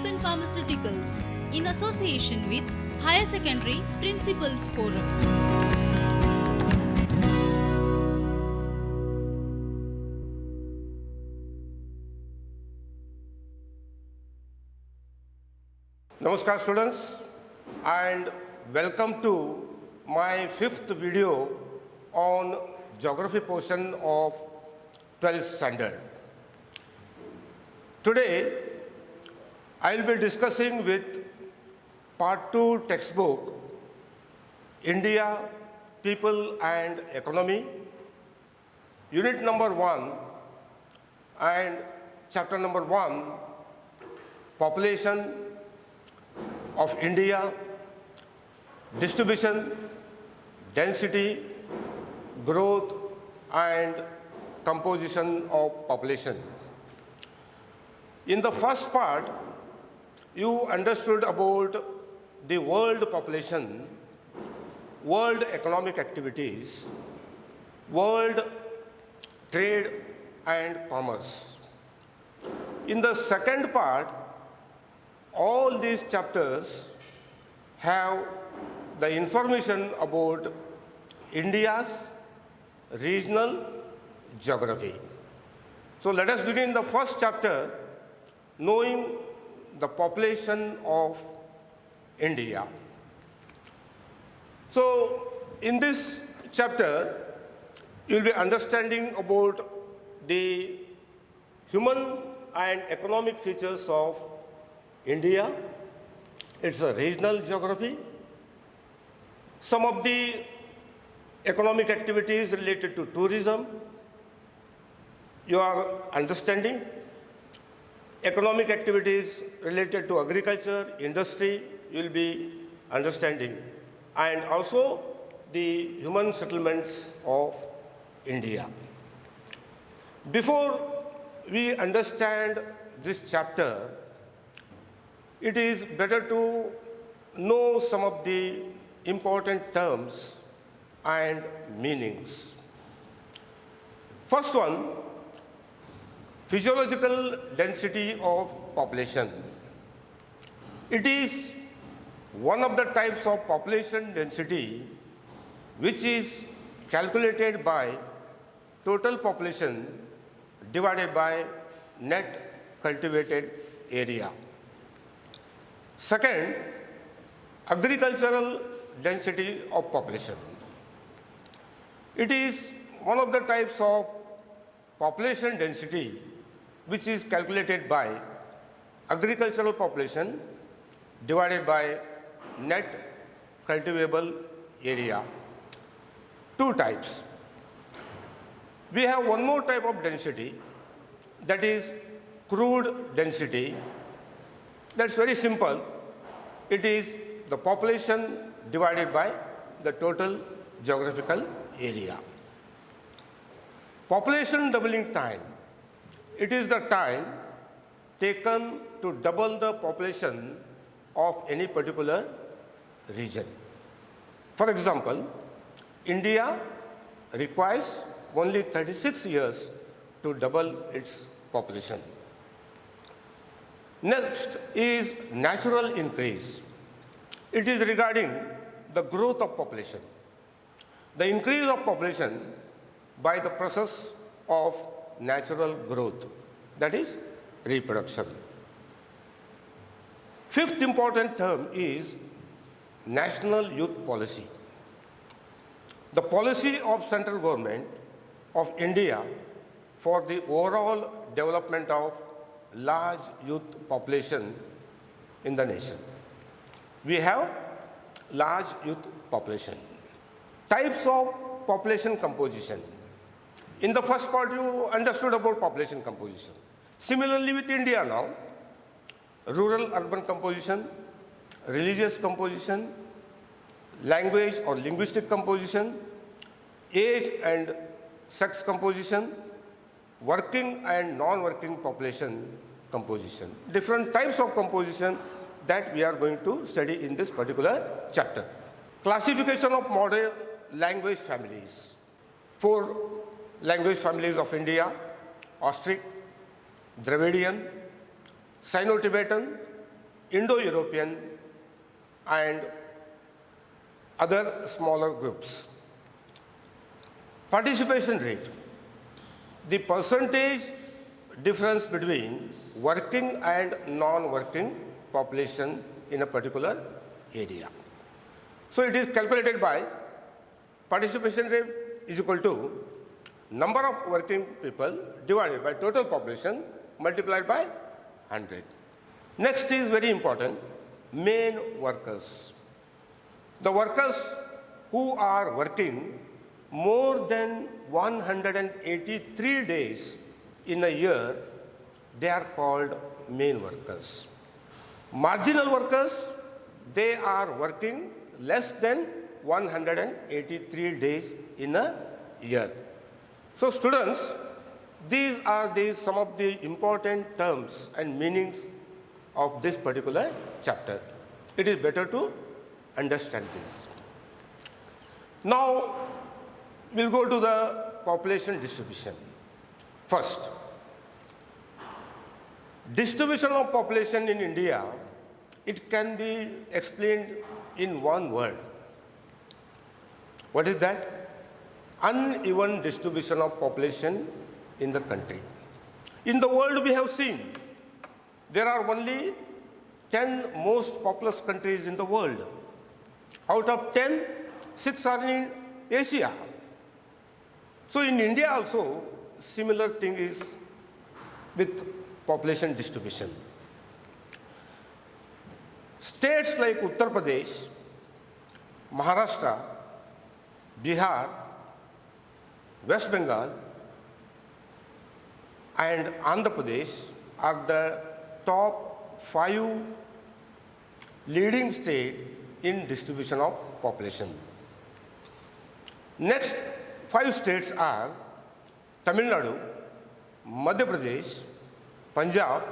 Alpen Pharmaceuticals in association with Higher Secondary Principals Forum. Namaskar students and welcome to my fifth video on geography portion of 12th standard. Today I will be discussing with part 2 textbook India, People and Economy, unit number 1 and chapter number 1, Population of India, distribution, density, growth and composition of population. In the first part, you understood about the world population, world economic activities, world trade and commerce. In the second part, all these chapters have the information about India's regional geography. So let us begin the first chapter, knowing the population of India. So in this chapter, you will be understanding about the human and economic features of India, it's a regional geography, some of the economic activities related to tourism, you are understanding, economic activities related to agriculture, industry, you will be understanding, and also the human settlements of India. Before we understand this chapter, it is better to know some of the important terms and meanings. First one, physiological density of population. It is one of the types of population density which is calculated by total population divided by net cultivated area. Second, agricultural density of population. It is one of the types of population density which is calculated by agricultural population divided by net cultivable area. Two types. We have one more type of density, that is crude density. That's very simple. It is the population divided by the total geographical area. Population doubling time. It is the time taken to double the population of any particular region. For example, India requires only 36 years to double its population. Next is natural increase. It is regarding the growth of population. The increase of population by the process of natural growth, that is reproduction. Fifth important term is national youth policy. The policy of central government of India for the overall development of large youth population in the nation. We have large youth population. Types of population composition. In the first part, you understood about population composition. Similarly with India now, rural-urban composition, religious composition, language or linguistic composition, age and sex composition, working and non-working population composition. Different types of composition that we are going to study in this particular chapter. Classification of modern language families. 4 language families of India: Austric, Dravidian, Sino-Tibetan, Indo-European, and other smaller groups. Participation rate, the percentage difference between working and non-working population in a particular area. So it is calculated by participation rate is equal to number of working people divided by total population multiplied by 100. Next is very important, main workers. The workers who are working more than 183 days in a year, they are called main workers. Marginal workers, they are working less than 183 days in a year. So students, these are some of the important terms and meanings of this particular chapter. It is better to understand this. Now, we'll go to the population distribution. First, distribution of population in India, it can be explained in one word. What is that? Uneven distribution of population in the country. In the world, we have seen there are only 10 most populous countries in the world. Out of 10, 6 are in Asia. So in India also, similar thing is with population distribution. States like Uttar Pradesh, Maharashtra, Bihar, West Bengal, and Andhra Pradesh are the top 5 leading states in distribution of population. Next 5 states are Tamil Nadu, Madhya Pradesh, Punjab,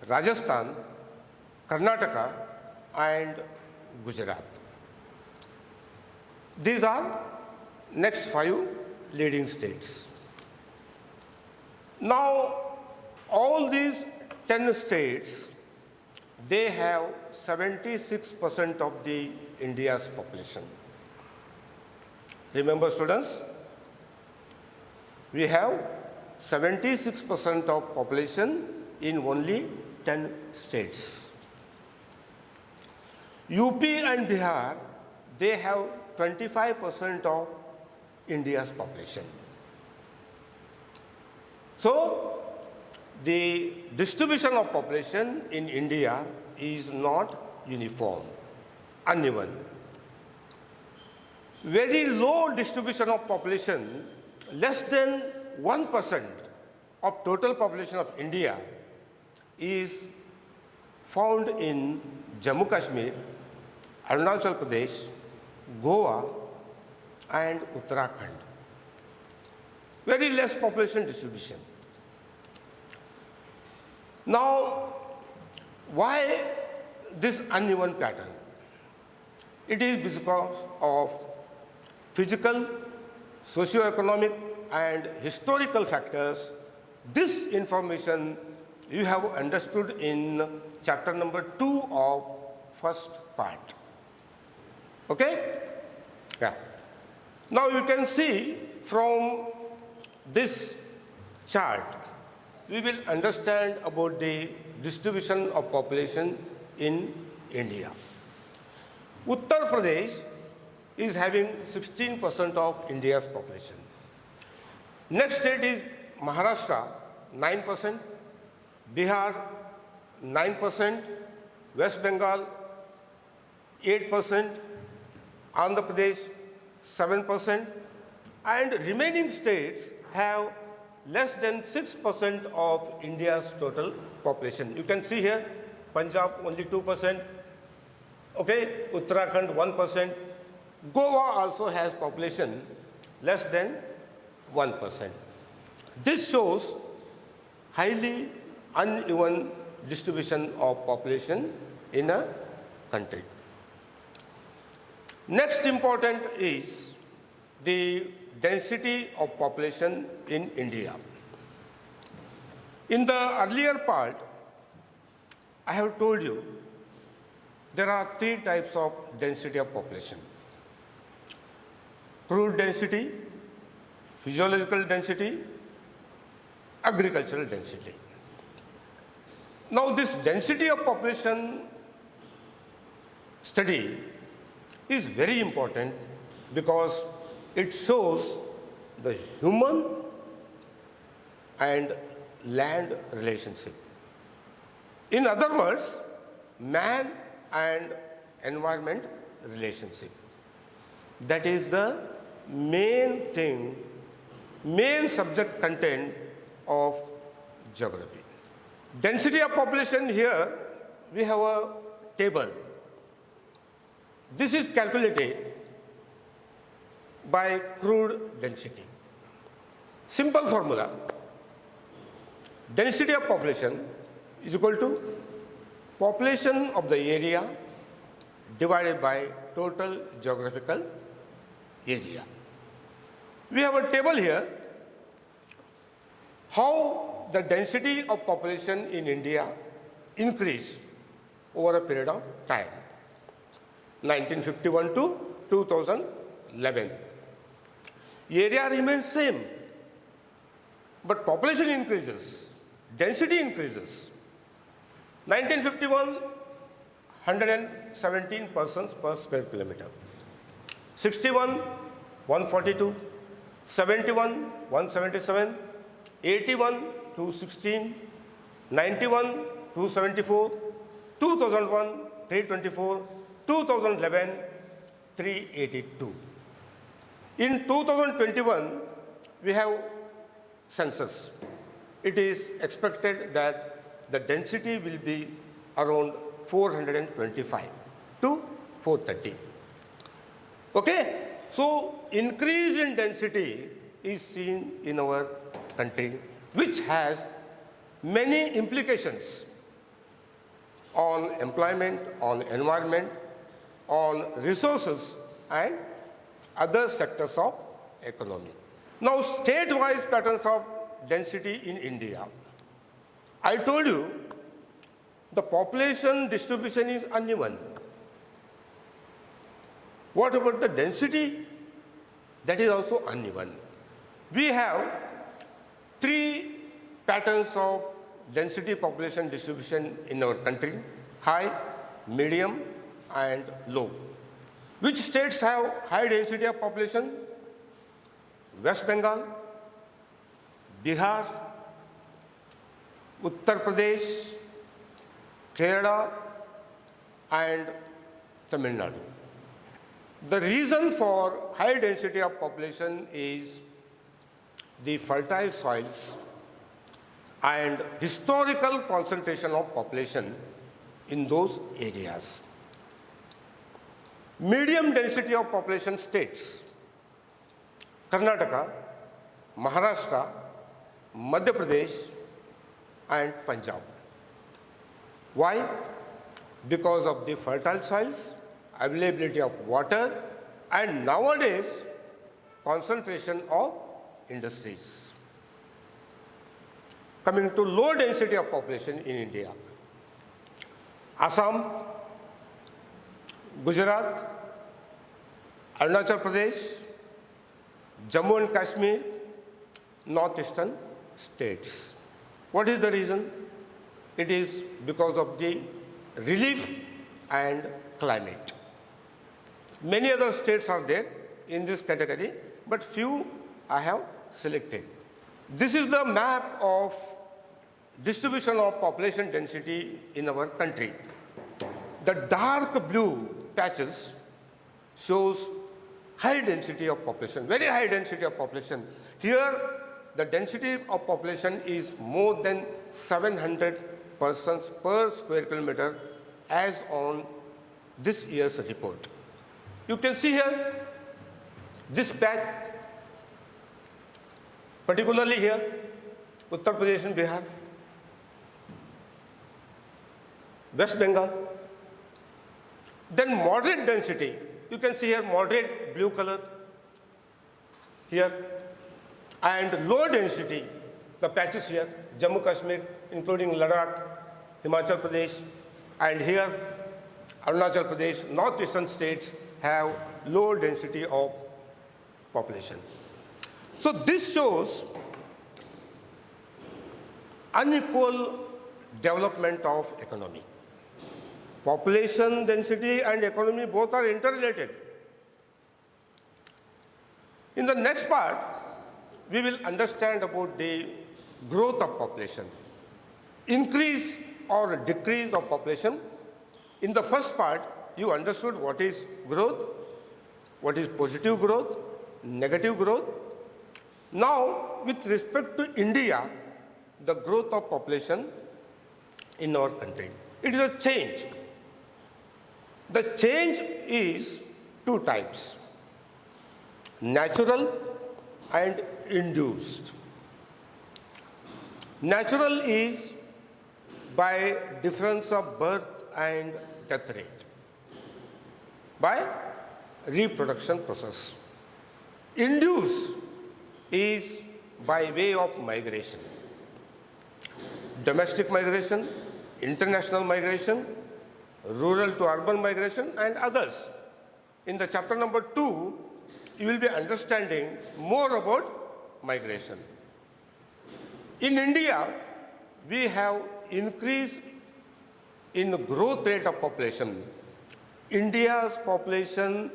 Rajasthan, Karnataka, and Gujarat. These are next 5 leading states. Now, all these 10 states, they have 76% of the India's population. Remember students, we have 76% of population in only 10 states. UP and Bihar, they have 25% of India's population. So, the distribution of population in India is not uniform, uneven. Very low distribution of population, less than 1% of total population of India is found in Jammu Kashmir, Arunachal Pradesh, Goa, and Uttarakhand. Very less population distribution. Now, why this uneven pattern? It is because of physical, socio-economic, and historical factors. This information you have understood in chapter number 2 of first part. Okay? Yeah. Now you can see from this chart, we will understand about the distribution of population in India. Uttar Pradesh is having 16% of India's population. Next state is Maharashtra, 9%, Bihar, 9%, West Bengal, 8%, Andhra Pradesh, 7%, and remaining states have less than 6% of India's total population. You can see here, Punjab only 2%, okay, Uttarakhand 1%, Goa also has population less than 1%. This shows highly uneven distribution of population in a country. Next important is the density of population in India. In the earlier part, I have told you there are three types of density of population: crude density, physiological density, agricultural density. Now, this density of population study is very important because it shows the human and land relationship. In other words, man and environment relationship. That is the main thing, main subject content of geography. Density of population, here we have a table. This is calculated by crude density. Simple formula: density of population is equal to population of the area divided by total geographical area. We have a table here how the density of population in India increased over a period of time, 1951 to 2011. Area remains same, but population increases, density increases. 1951, 117 persons per square kilometer. 61, 142, 71, 177, 81, 216, 91, 274, 2001, 324, 2011, 382. In 2021, we have census. It is expected that the density will be around 425 to 430. Okay? So, increase in density is seen in our country, which has many implications on employment, on environment, on resources and other sectors of economy. Now, state-wise patterns of density in India. I told you the population distribution is uneven. What about the density? That is also uneven. We have three patterns of density population distribution in our country: high, medium, and low. Which states have high density of population? West Bengal, Bihar, Uttar Pradesh, Kerala, and Tamil Nadu. The reason for high density of population is the fertile soils and historical concentration of population in those areas. Medium density of population states: Karnataka, Maharashtra, Madhya Pradesh, and Punjab. Why? Because of the fertile soils, availability of water, and nowadays concentration of industries. Coming to low density of population in India: Assam, Gujarat, Arunachal Pradesh, Jammu and Kashmir, northeastern states. What is the reason? It is because of the relief and climate. Many other states are there in this category, but few I have selected. This is the map of distribution of population density in our country. The dark blue patches shows high density of population, very high density of population. Here, the density of population is more than 700 persons per square kilometer as on this year's report. You can see here this patch, particularly here, Uttar Pradesh and Bihar, West Bengal. Then moderate density, you can see here moderate blue color here, and low density, the patches here, Jammu Kashmir, including Ladakh, Himachal Pradesh, and here Arunachal Pradesh, northeastern states have low density of population. So this shows unequal development of economy. Population density and economy both are interrelated. In the next part, we will understand about the growth of population, increase or decrease of population. In the first part, you understood what is growth, what is positive growth, negative growth. Now, with respect to India, the growth of population in our country, it is a change. The change is two types: natural and induced. Natural is by difference of birth and death rate, by reproduction process. Induced is by way of migration, domestic migration, international migration, rural to urban migration, and others. In the chapter number 2, you will be understanding more about migration. In India, we have increase in the growth rate of population. India's population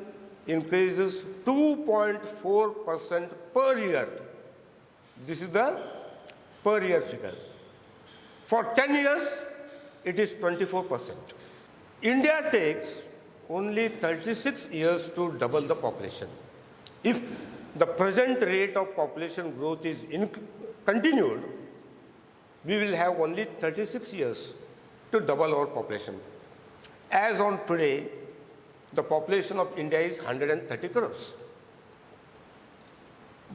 increases 2.4% per year. This is the per year figure. For 10 years, it is 24%. India takes only 36 years to double the population. If the present rate of population growth is continued, we will have only 36 years to double our population. As on today, the population of India is 130 crores.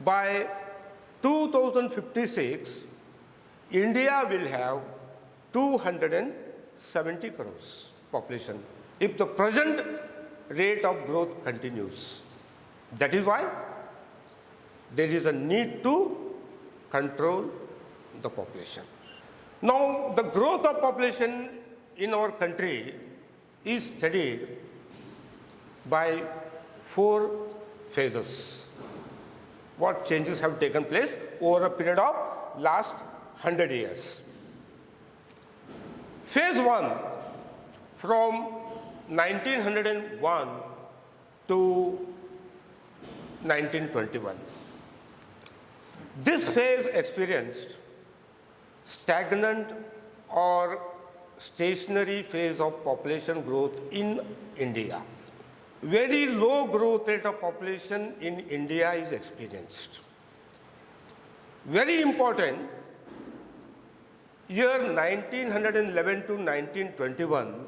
By 2056, India will have 270 crores population if the present rate of growth continues. That is why there is a need to control the population. Now, the growth of population in our country is studied by 4 phases. What changes have taken place over a period of last 100 years. Phase 1, from 1901 to 1921. This phase experienced stagnant or stationary phase of population growth in India. Very low growth rate of population in India is experienced. Very important, year 1911 to 1921,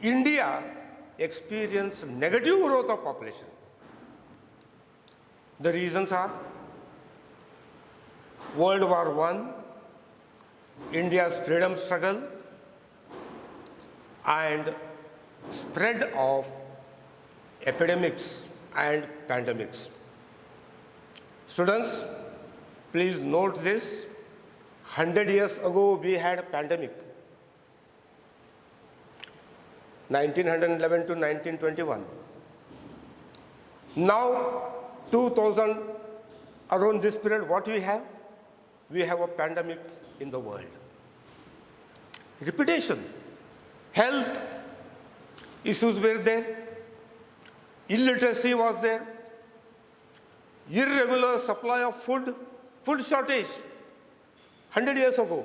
India experienced negative growth of population. The reasons are World War I, India's freedom struggle, and spread of epidemics and pandemics. Students, please note this. 100 years ago, we had a pandemic. 1911 to 1921. Now, 2000, around this period, what we have? We have a pandemic in the world. Repetition. Health issues were there. Illiteracy was there. Irregular supply of food, food shortage. 100 years ago.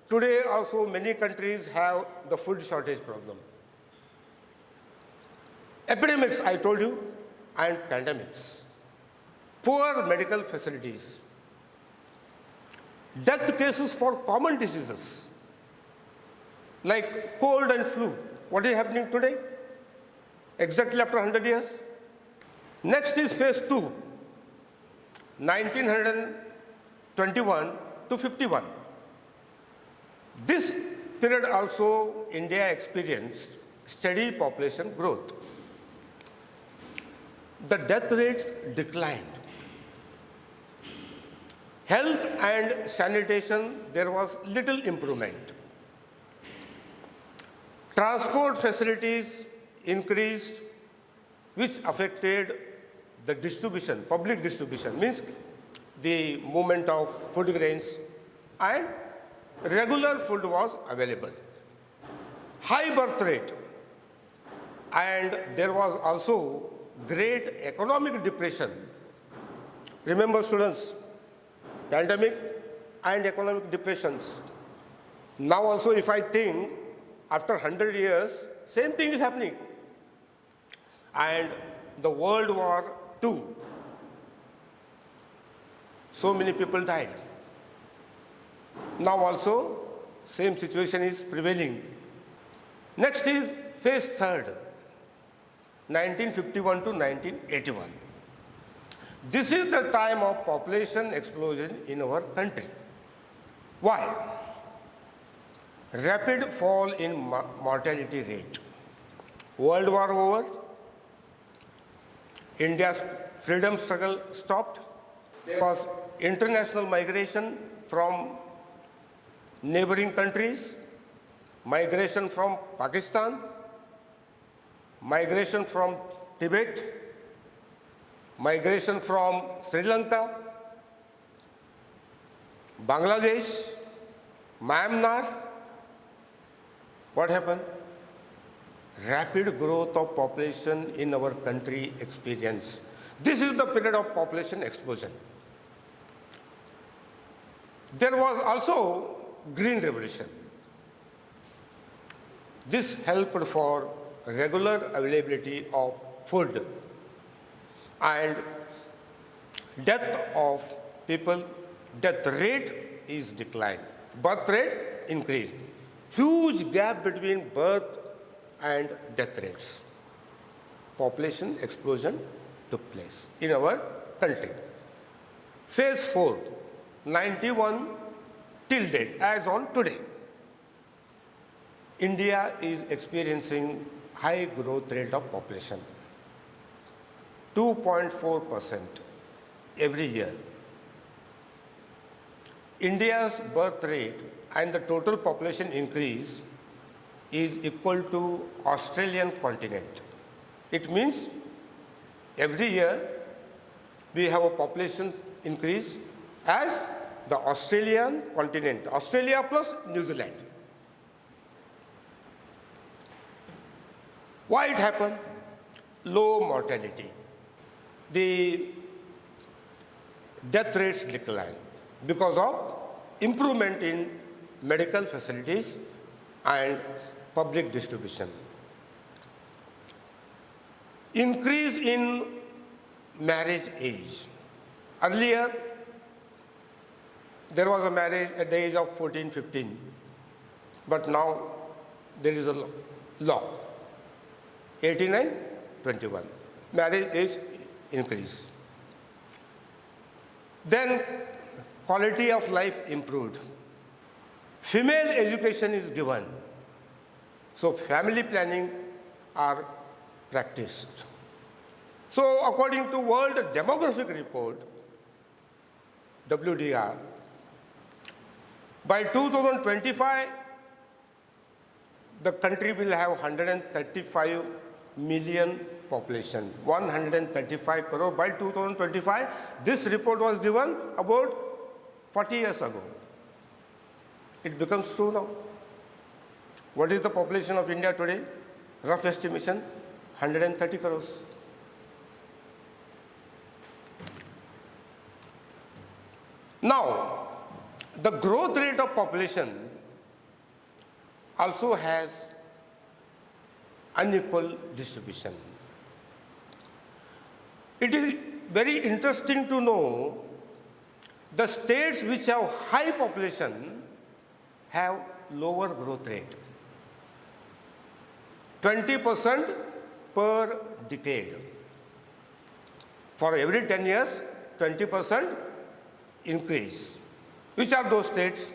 Today also many countries have the food shortage problem. Epidemics, I told you, and pandemics. Poor medical facilities. Death cases for common diseases like cold and flu. What is happening today? Exactly after 100 years. Next is phase 2, 1921 to 51. This period also India experienced steady population growth. The death rates declined. Health and sanitation, there was little improvement. Transport facilities increased, which affected the distribution, public distribution, means the movement of food grains, and regular food was available. High birth rate, and there was also great economic depression. Remember, students, pandemic and economic depressions. Now also, if I think, after 100 years, same thing is happening. And the World War II, so many people died. Now also, same situation is prevailing. Next is phase third, 1951 to 1981. This is the time of population explosion in our country. Why? Rapid fall in mortality rate. World War over, India's freedom struggle stopped. There was international migration from neighboring countries, migration from Pakistan, migration from Tibet, migration from Sri Lanka, Bangladesh, Myanmar. What happened? Rapid growth of population in our country experienced. This is the period of population explosion. There was also Green Revolution. This helped for regular availability of food, and death of people, death rate is declined, birth rate increased. Huge gap between birth and death rates. Population explosion took place in our country. Phase 4, 91 till date, as on today. India is experiencing high growth rate of population, 2.4% every year. India's birth rate and the total population increase is equal to Australian continent. It means every year we have a population increase as the Australian continent, Australia plus New Zealand. Why it happened? Low mortality. The death rates decline because of improvement in medical facilities and public distribution. Increase in marriage age. Earlier, there was a marriage at the age of 14, 15. But now there is a law, 89, 21. Marriage age increase. Then quality of life improved. Female education is given. So family planning are practiced. So according to World Demographic Report, WDR, by 2025, the country will have 135 million population, 135 crore by 2025. This report was given about 40 years ago. It becomes true now. What is the population of India today? Rough estimation, 130 crores. Now, the growth rate of population also has unequal distribution. It is very interesting to know the states which have high population have lower growth rate. 20% per decade. For every 10 years, 20% increase. Which are those states?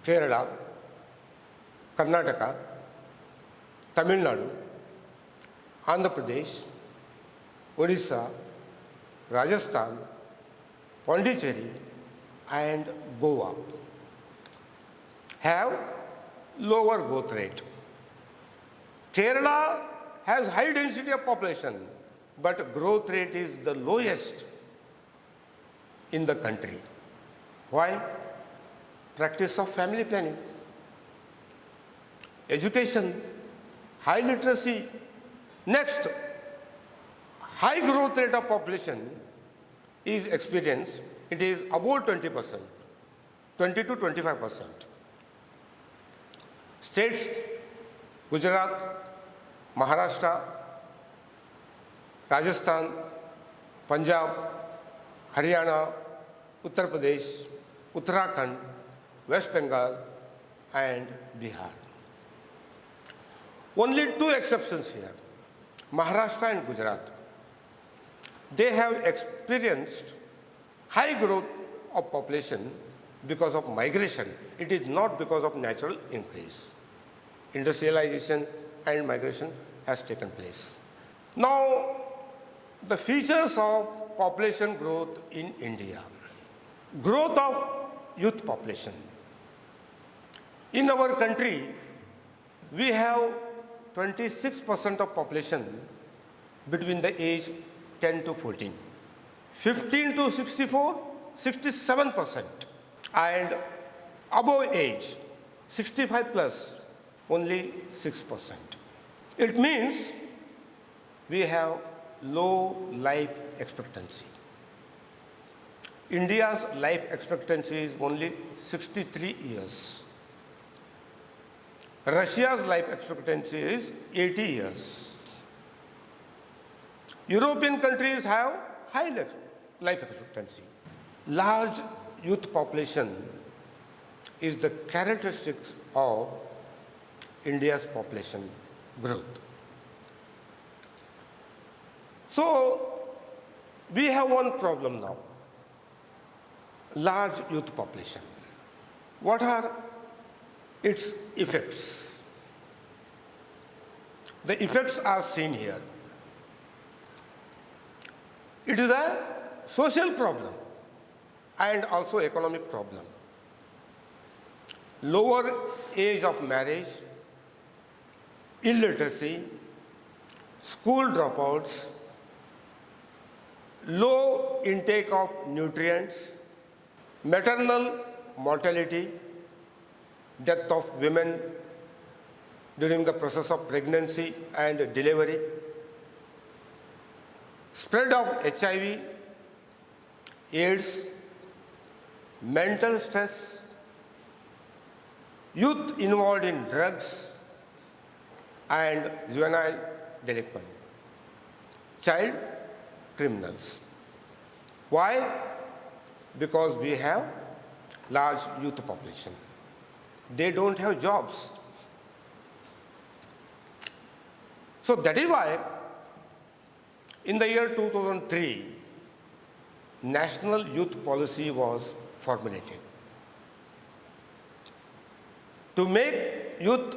Kerala, Karnataka, Tamil Nadu, Andhra Pradesh, Odisha, Rajasthan, Pondicherry, and Goa have lower growth rate. Kerala has high density of population, but growth rate is the lowest in the country. Why? Practice of family planning, education, high literacy. Next, high growth rate of population is experienced. It is about 20%, 20 to 25%. States, Gujarat, Maharashtra, Rajasthan, Punjab, Haryana, Uttar Pradesh, Uttarakhand, West Bengal, and Bihar. Only two exceptions here, Maharashtra and Gujarat. They have experienced high growth of population because of migration. It is not because of natural increase. Industrialization and migration has taken place. Now, the features of population growth in India. Growth of youth population. In our country, we have 26% of population between the age 10 to 14. 15 to 64, 67%. And above age, 65 plus, only 6%. It means we have low life expectancy. India's life expectancy is only 63 years. Russia's life expectancy is 80 years. European countries have high life expectancy. Large youth population is the characteristics of India's population growth. So, we have one problem now. Large youth population. What are its effects? The effects are seen here. It is a social problem and also economic problem. Lower age of marriage, illiteracy, school dropouts, low intake of nutrients, maternal mortality, death of women during the process of pregnancy and delivery, spread of HIV, AIDS, mental stress, youth involved in drugs and juvenile delinquent, child criminals. Why? Because we have large youth population. They don't have jobs. So that is why in the year 2003, National Youth Policy was formulated to make youth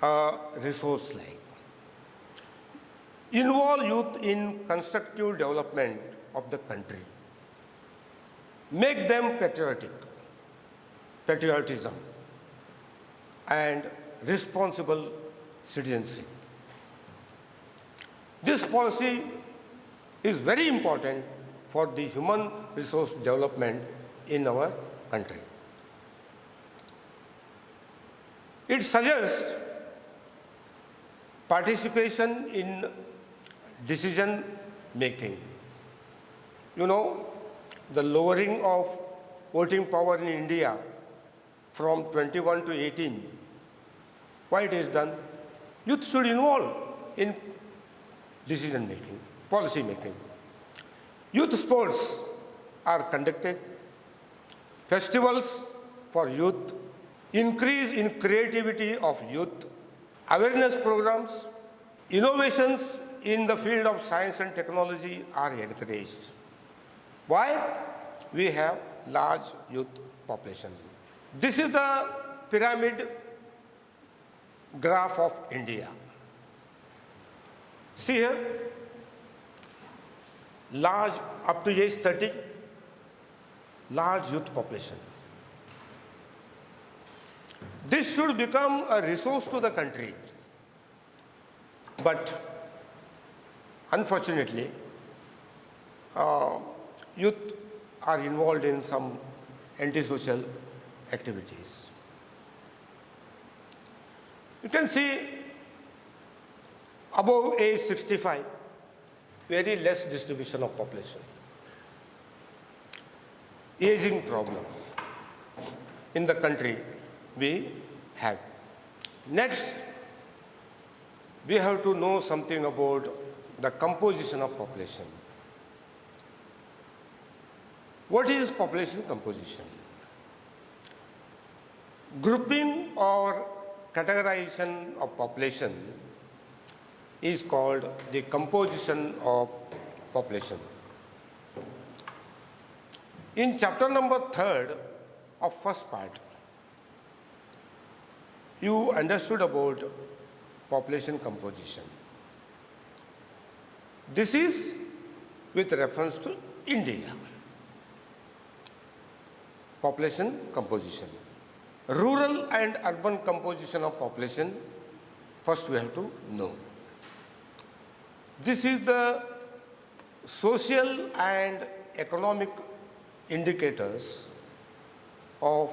a resource like. Involve youth in constructive development of the country. Make them patriotism, and responsible citizenship. This policy is very important for the human resource development in our country. It suggests participation in decision making. You know, the lowering of voting power in India from 21 to 18, why it is done? Youth should involve in decision making, policy making. Youth sports are conducted, festivals for youth, increase in creativity of youth, awareness programs, innovations in the field of science and technology are encouraged. Why? We have large youth population. This is the pyramid graph of India. See here, large up to age 30, large youth population. This should become a resource to the country. But unfortunately, youth are involved in some antisocial activities. You can see above age 65, very less distribution of population. Aging problem in the country we have. Next, we have to know something about the composition of population. What is population composition? Grouping or categorization of population is called the composition of population. In chapter number 3 of first part, you understood about population composition. This is with reference to India. Population composition. Rural and urban composition of population, first we have to know. This is the social and economic indicators of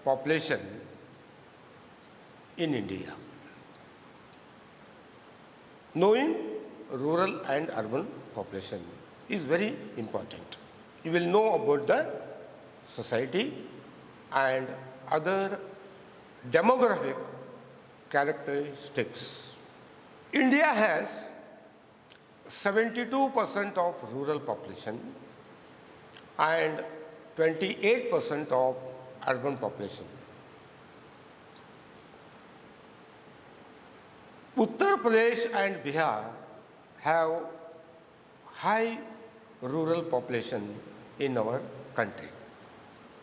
population in India. Knowing rural and urban population is very important. You will know about the society and other demographic characteristics. India has 72% of rural population and 28% of urban population. Uttar Pradesh and Bihar have high rural population in our country.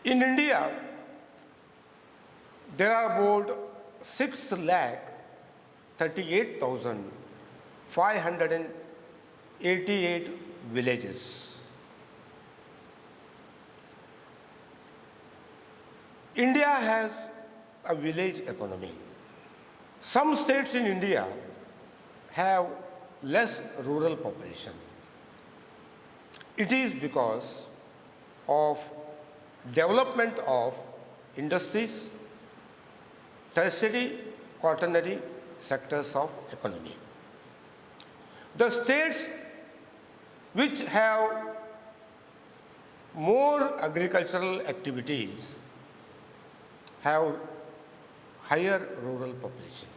In India, there are about 6,38,588 villages. India has a village economy. Some states in India have less rural population. It is because of development of industries, tertiary, quaternary sectors of economy. The states which have more agricultural activities have higher rural population.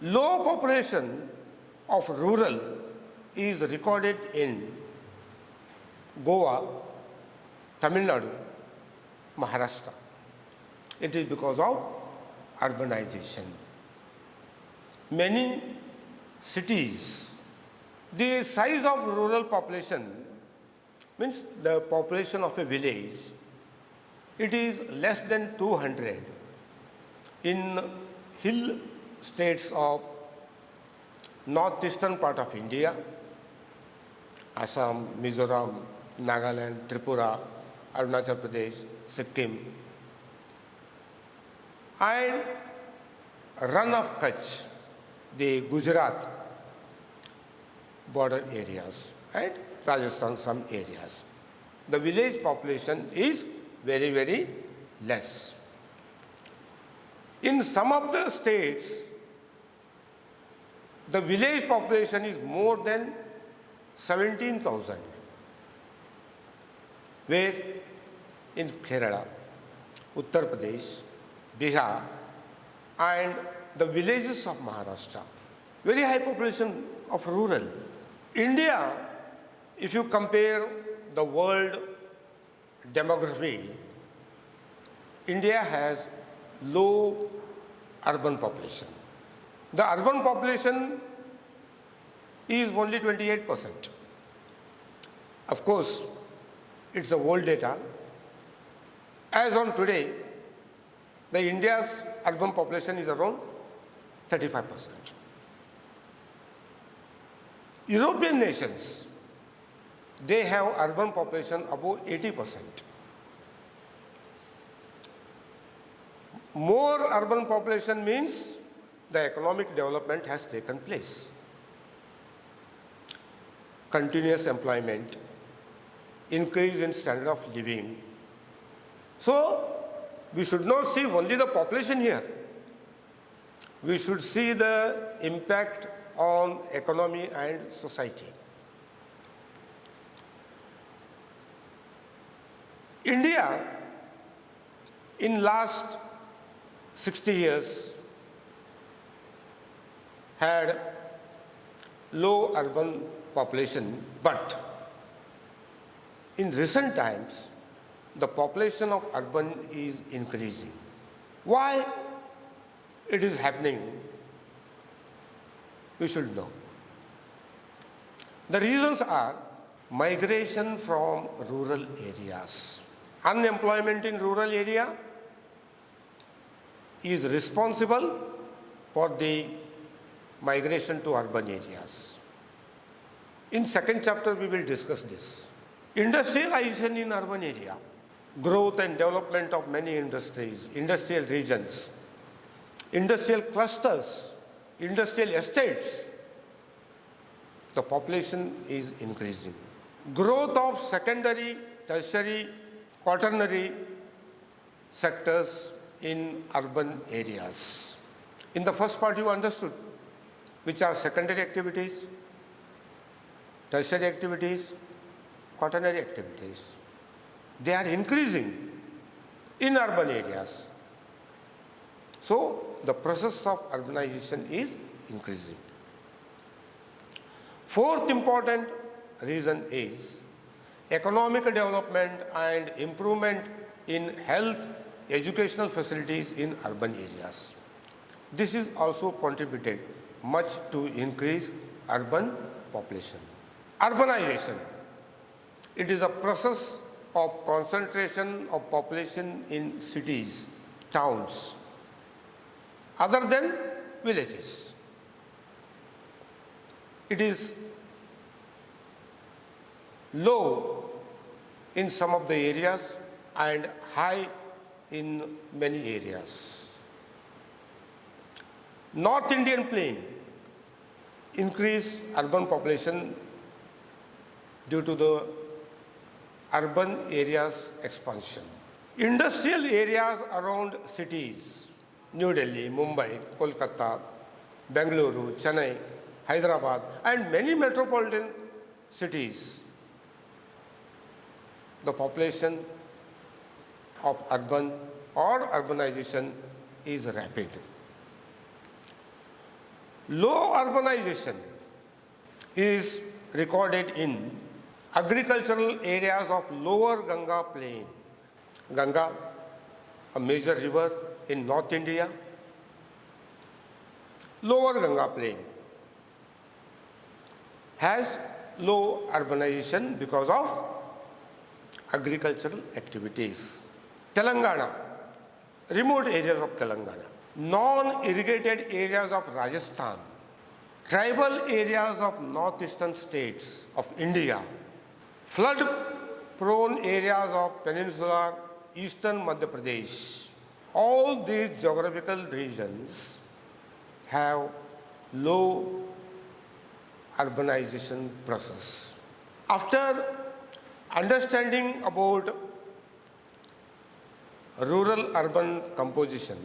Low population of rural is recorded in Goa, Tamil Nadu, Maharashtra. It is because of urbanization. Many cities, the size of rural population means the population of a village, it is less than 200 in hill states of northeastern part of India, Assam, Mizoram, Nagaland, Tripura, Arunachal Pradesh, Sikkim, and run of Kutch, the Gujarat border areas, and Rajasthan some areas. The village population is very, very less. In some of the states, the village population is more than 17,000, where in Kerala, Uttar Pradesh, Bihar, and the villages of Maharashtra, very high population of rural. India, if you compare the world demography, India has low urban population. The urban population is only 28%. Of course, it's the old data. As on today, the India's urban population is around 35%. European nations, they have urban population above 80%. More urban population means the economic development has taken place. Continuous employment, increase in standard of living. So, we should not see only the population here. We should see the impact on economy and society. India, in last 60 years, had low urban population, but in recent times, the population of urban is increasing. Why it is happening? We should know. The reasons are migration from rural areas. Unemployment in rural area is responsible for the migration to urban areas. In second chapter, we will discuss this. Industrialization in urban area, growth and development of many industries, industrial regions, industrial clusters, industrial estates, the population is increasing. Growth of secondary, tertiary, quaternary sectors in urban areas. In the first part, you understood which are secondary activities, tertiary activities, quaternary activities. They are increasing in urban areas. So, the process of urbanization is increasing. Fourth important reason is economic development and improvement in health, educational facilities in urban areas. This is also contributed much to increase urban population. Urbanization, it is a process of concentration of population in cities, towns, other than villages. It is low in some of the areas and high in many areas. North Indian plain increased urban population due to the urban areas expansion. Industrial areas around cities, New Delhi, Mumbai, Kolkata, Bengaluru, Chennai, Hyderabad, and many metropolitan cities, the population of urban or urbanization is rapid. Low urbanization is recorded in agricultural areas of lower Ganga plain. Ganga, a major river in North India, lower Ganga plain has low urbanization because of agricultural activities. Telangana, remote areas of Telangana, non-irrigated areas of Rajasthan, tribal areas of northeastern states of India, flood-prone areas of peninsular eastern Madhya Pradesh. All these geographical regions have low urbanization process. After understanding about rural-urban composition,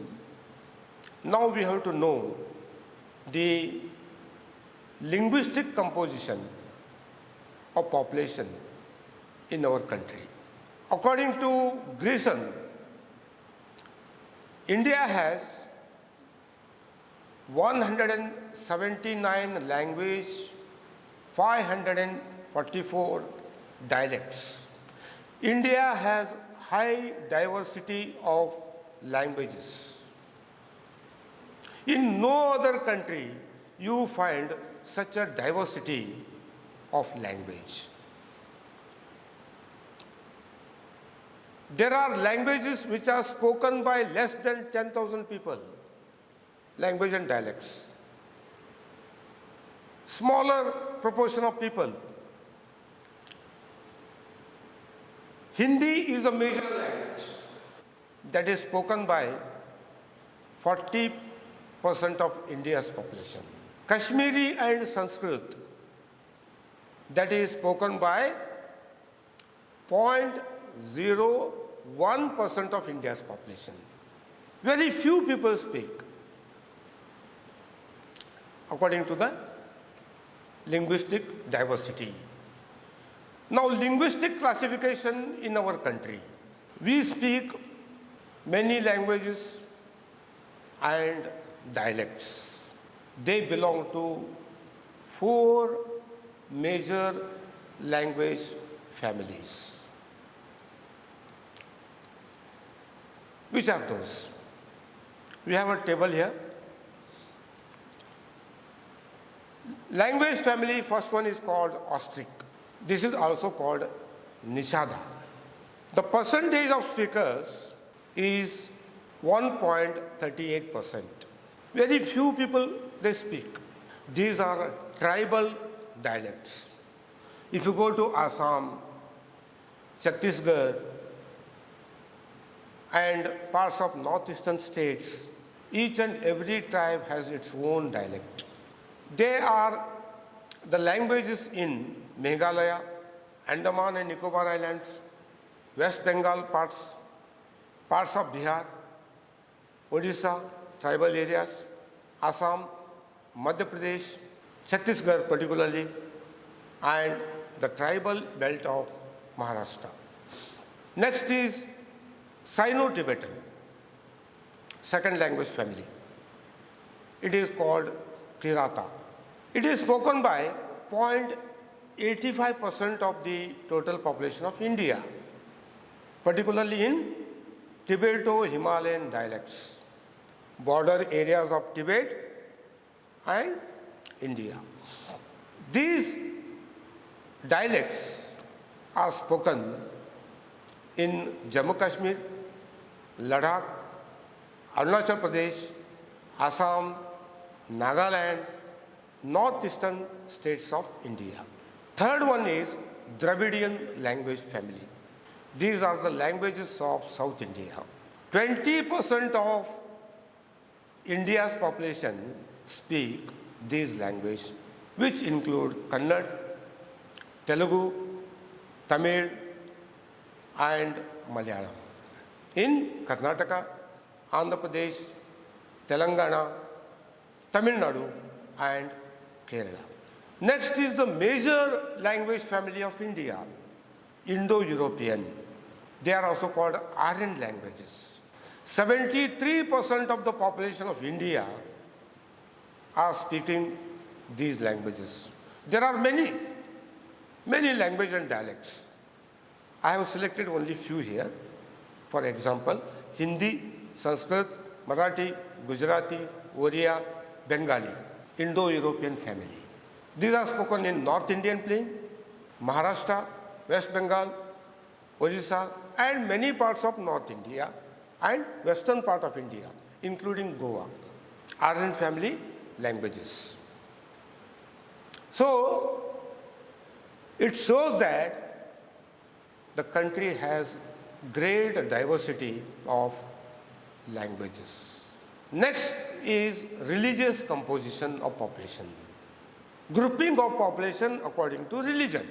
now we have to know the linguistic composition of population in our country. According to Grayson, India has 179 languages, 544 dialects. India has high diversity of languages. In no other country you find such a diversity of language. There are languages which are spoken by less than 10,000 people, language and dialects. Smaller proportion of people. Hindi is a major language that is spoken by 40% of India's population. Kashmiri and Sanskrit, that is spoken by 0.01% of India's population. Very few people speak, according to the linguistic diversity. Now, linguistic classification in our country. We speak many languages and dialects. They belong to 4 major language families. Which are those? We have a table here. Language family, first one is called Austric. This is also called Nishada. The percentage of speakers is 1.38%. Very few people they speak. These are tribal dialects. If you go to Assam, Chhattisgarh, and parts of northeastern states, each and every tribe has its own dialect. They are the languages in Meghalaya, Andaman and Nicobar Islands, West Bengal parts of Bihar, Odisha, tribal areas, Assam, Madhya Pradesh, Chhattisgarh particularly, and the tribal belt of Maharashtra. Next is Sino-Tibetan, second language family. It is called Tirata. It is spoken by 0.85% of the total population of India, particularly in Tibeto-Himalayan dialects, border areas of Tibet and India. These dialects are spoken in Jammu Kashmir, Ladakh, Arunachal Pradesh, Assam, Nagaland, northeastern states of India. Third one is Dravidian language family. These are the languages of South India. 20% of India's population speak these languages, which include Kannada, Telugu, Tamil, and Malayalam. In Karnataka, Andhra Pradesh, Telangana, Tamil Nadu, and Kerala. Next is the major language family of India, Indo-European. They are also called Aryan languages. 73% of the population of India are speaking these languages. There are many languages and dialects. I have selected only few here. For example, Hindi, Sanskrit, Marathi, Gujarati, Oriya, Bengali, Indo-European family. These are spoken in North Indian plain, Maharashtra, West Bengal, Odisha, and many parts of North India and western part of India, including Goa. Aryan family languages. So, it shows that the country has great diversity of languages. Next is religious composition of population. Grouping of population according to religion.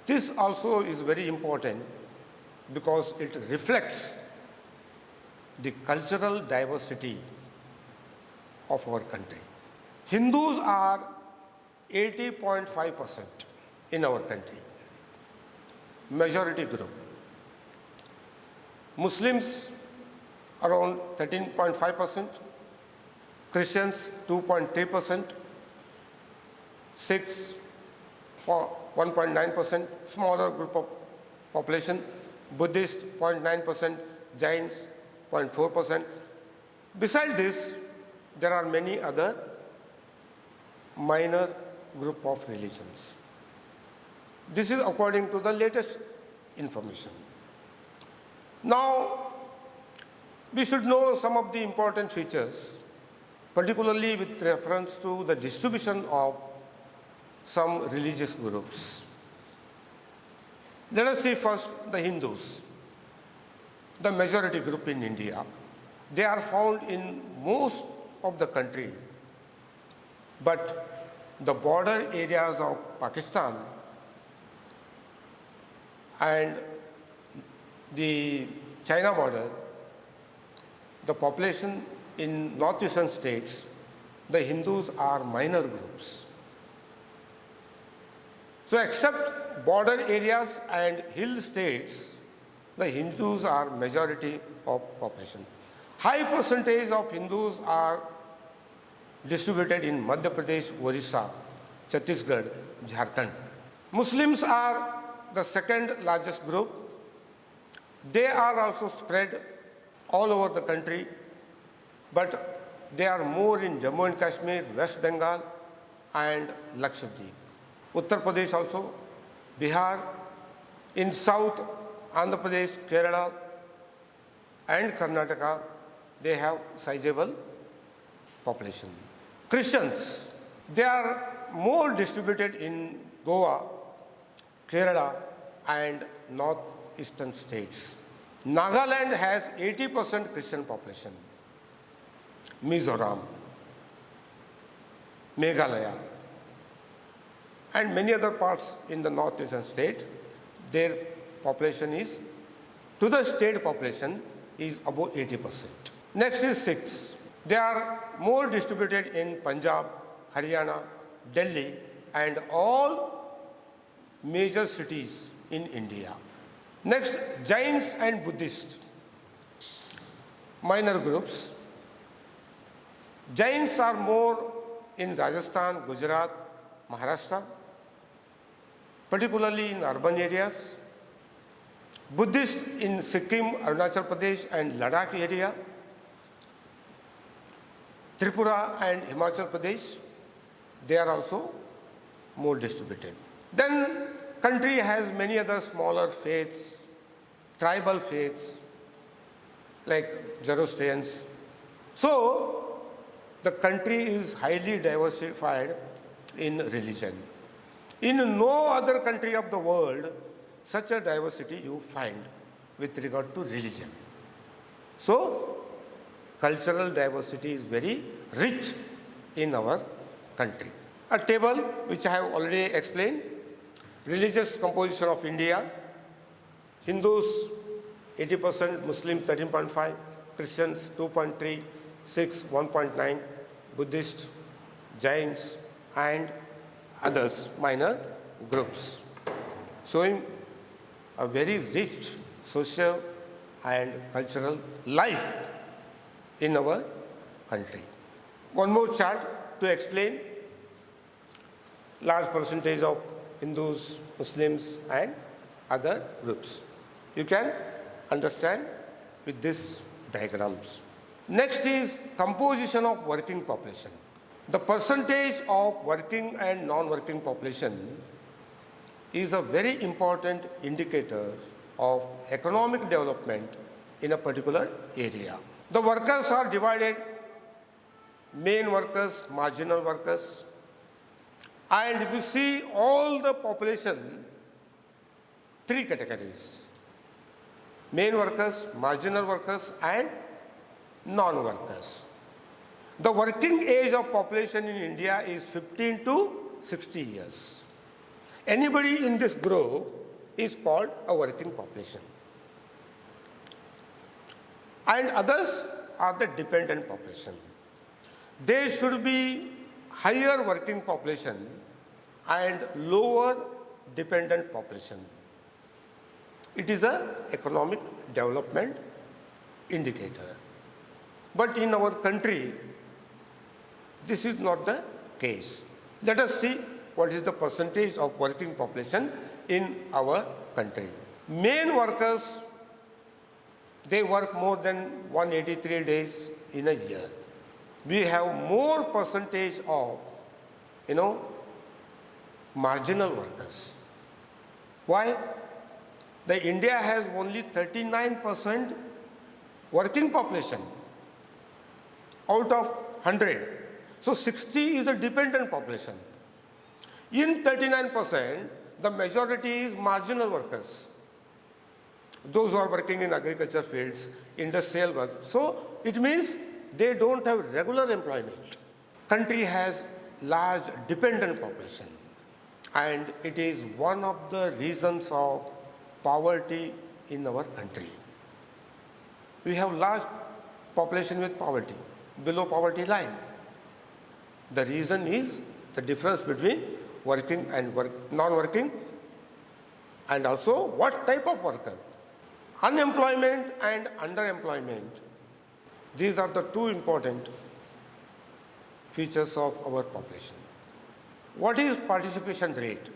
This also is very important because it reflects the cultural diversity of our country. Hindus are 80.5% in our country, majority group. Muslims around 13.5%, Christians 2.3%, Sikhs 1.9%, smaller group of population, Buddhists 0.9%, Jains 0.4%. Besides this, there are many other minor group of religions. This is according to the latest information. Now, we should know some of the important features, particularly with reference to the distribution of some religious groups. Let us see first the Hindus. the majority group in India. They are found in most of the country, but the border areas of Pakistan and the China border, the population in northeastern states, the Hindus are minor groups. So except border areas and hill states, the Hindus are majority of population. High percentage of Hindus are distributed in Madhya Pradesh, Orissa, Chhattisgarh, Jharkhand. Muslims are the second largest group. They are also spread all over the country, but they are more in Jammu and Kashmir, West Bengal, and Lakshadweep. Uttar Pradesh also, Bihar, in South, Andhra Pradesh, Kerala, and Karnataka, they have sizable population. Christians, they are more distributed in Goa, Kerala, and northeastern states. Nagaland has 80% Christian population. Mizoram, Meghalaya, and many other parts in the northeastern state, their population is, to the state population, is about 80%. Next is Sikhs. They are more distributed in Punjab, Haryana, Delhi, and all major cities in India. Next, Jains and Buddhists, minor groups. Jains are more in Rajasthan, Gujarat, Maharashtra, particularly in urban areas. Buddhists in Sikkim, Arunachal Pradesh, and Ladakh area. Tripura and Himachal Pradesh, they are also more distributed. Then country has many other smaller faiths, tribal faiths, like Zoroastrians. So the country is highly diversified in religion. In no other country of the world, such a diversity you find with regard to religion. So cultural diversity is very rich in our country. A table which I have already explained, religious composition of India, Hindus 80%, Muslims 13.5, Christians 2.3, Sikhs 1.9, Buddhists, Jains, and others, minor groups, showing a very rich social and cultural life in our country. One more chart to explain large percentage of Hindus, Muslims, and other groups. You can understand with these diagrams. Next is composition of working population. The percentage of working and non-working population is a very important indicator of economic development in a particular area. The workers are divided, main workers, marginal workers, and if you see all the population, three categories: main workers, marginal workers, and non-workers. The working age of population in India is 15 to 60 years. Anybody in this group is called a working population. And others are the dependent population. They should be higher working population and lower dependent population. It is an economic development indicator. But in our country, this is not the case. Let us see what is the percentage of working population in our country. Main workers, they work more than 183 days in a year. We have more percentage of, marginal workers. Why? The India has only 39% working population out of 100. So 60 is a dependent population. In 39%, the majority is marginal workers. those who are working in agriculture fields, industrial work. So it means they don't have regular employment. Country has large dependent population, and it is one of the reasons of poverty in our country. We have large population with poverty, below poverty line. The reason is the difference between working and non-working, and also what type of worker. Unemployment and underemployment, these are the two important features of our population. What is participation rate?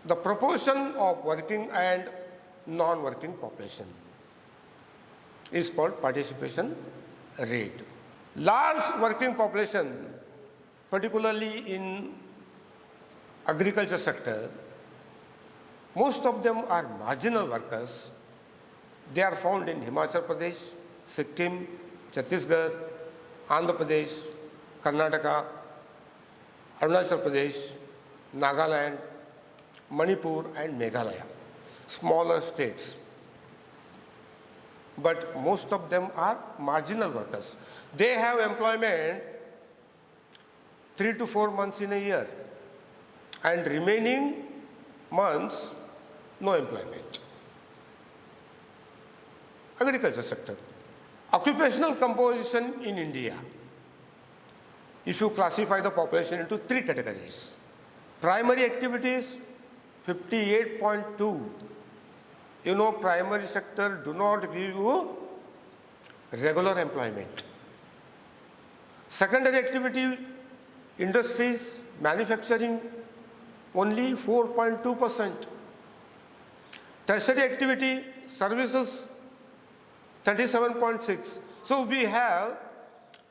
The proportion of working and non-working population is called participation rate. Large working population, particularly in agriculture sector, most of them are marginal workers. They are found in Himachal Pradesh, Sikkim, Chhattisgarh, Andhra Pradesh, Karnataka, Arunachal Pradesh, Nagaland, Manipur and Meghalaya, smaller states. But most of them are marginal workers. They have employment 3 to 4 months in a year, and remaining months, no employment. Agriculture sector. Occupational composition in India. If you classify the population into 3 categories. Primary activities, 58.2. You know, primary sector do not give you regular employment. Secondary activity, industries, manufacturing, only 4.2%. Tertiary activity, services, 37.6. So we have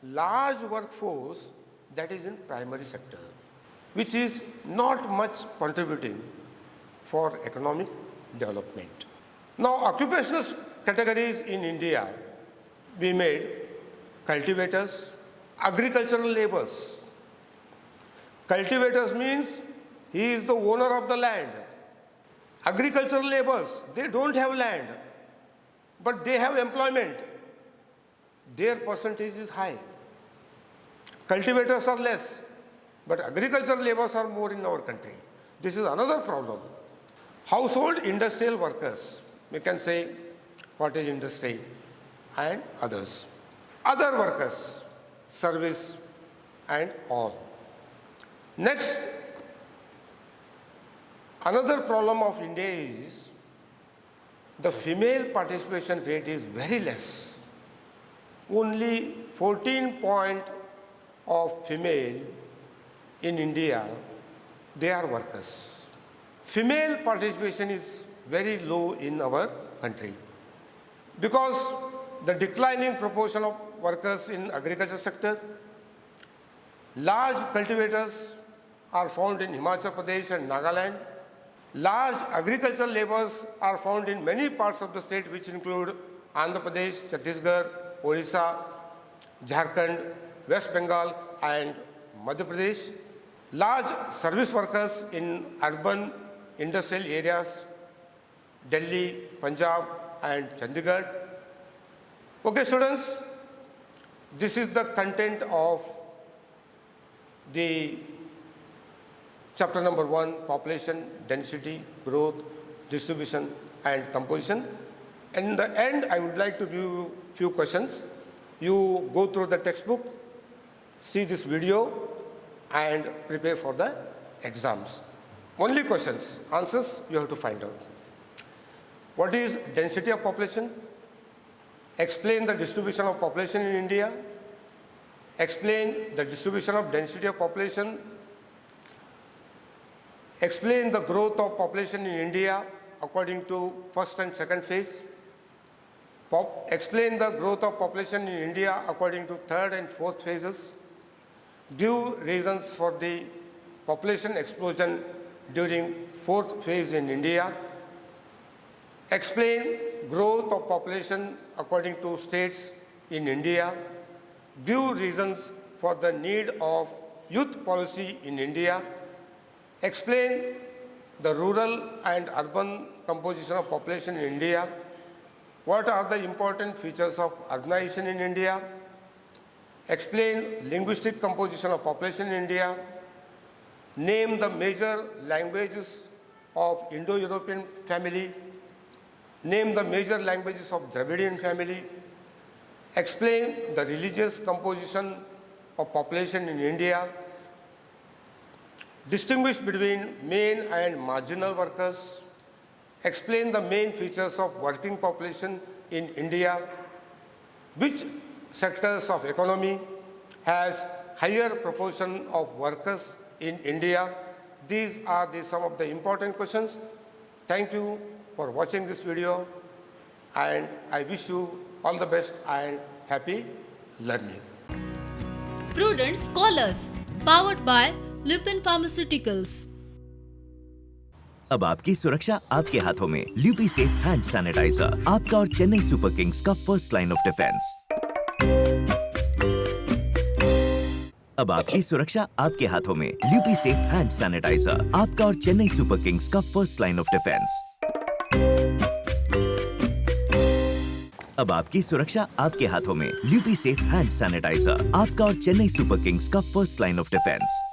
large workforce that is in primary sector, which is not much contributing for economic development. Now, occupational categories in India, we made cultivators, agricultural laborers. Cultivators means he is the owner of the land. Agricultural laborers, they don't have land, but they have employment. Their percentage is high. Cultivators are less, but agricultural laborers are more in our country. This is another problem. Household industrial workers, we can say cottage industry and others. Other workers, service and all. Next, another problem of India is the female participation rate is very less. Only 14 point of female in India, they are workers. Female participation is very low in our country because the declining proportion of workers in agriculture sector. Large cultivators are found in Himachal Pradesh and Nagaland. Large agricultural laborers are found in many parts of the state, which include Andhra Pradesh, Chhattisgarh, Orissa, Jharkhand, West Bengal and Madhya Pradesh. Large service workers in urban industrial areas, Delhi, Punjab and Chandigarh. Okay, students, this is the content of the chapter number 1, population, density, growth, distribution and composition. In the end, I would like to give you a few questions. You go through the textbook, see this video and prepare for the exams. Only questions, answers you have to find out. What is density of population? Explain the distribution of population in India. Explain the distribution of density of population. Explain the growth of population in India according to first and second phase. Explain the growth of population in India according to third and fourth phases. Give reasons for the population explosion during fourth phase in India. Explain growth of population according to states in India. Give reasons for the need of youth policy in India. Explain the rural and urban composition of population in India. what are the important features of urbanization in India, explain linguistic composition of population in India, name the major languages of Indo-European family, name the major languages of Dravidian family, explain the religious composition of population in India, distinguish between main and marginal workers, explain the main features of working population in India, which sectors of economy has higher proportion of workers in India. These are some of the important questions. Thank you for watching this video, and I wish you all the best and happy learning. Prudent Scholars, powered by Lupin Pharmaceuticals. अब आपकी सुरक्षा आपके हाथों में। ल्यूपी safe hand sanitiser, आपका और Chennai super Kings का first line of defence. अब आपकी सुरक्षा आपके हाथों में। ल्यूपी सेफ हैंड सैनिटाइजर, आपका और चेन्नई सुपर किंग्स का फर्स्ट लाइन ऑफ डिफेंस। अब आपकी सुरक्षा आपके हाथों में। ल्यूपी सेफ हैंड सैनिटाइजर, आपका और चेन्नई सुपर किंग्स का फर्स्ट लाइन ऑफ डिफेंस।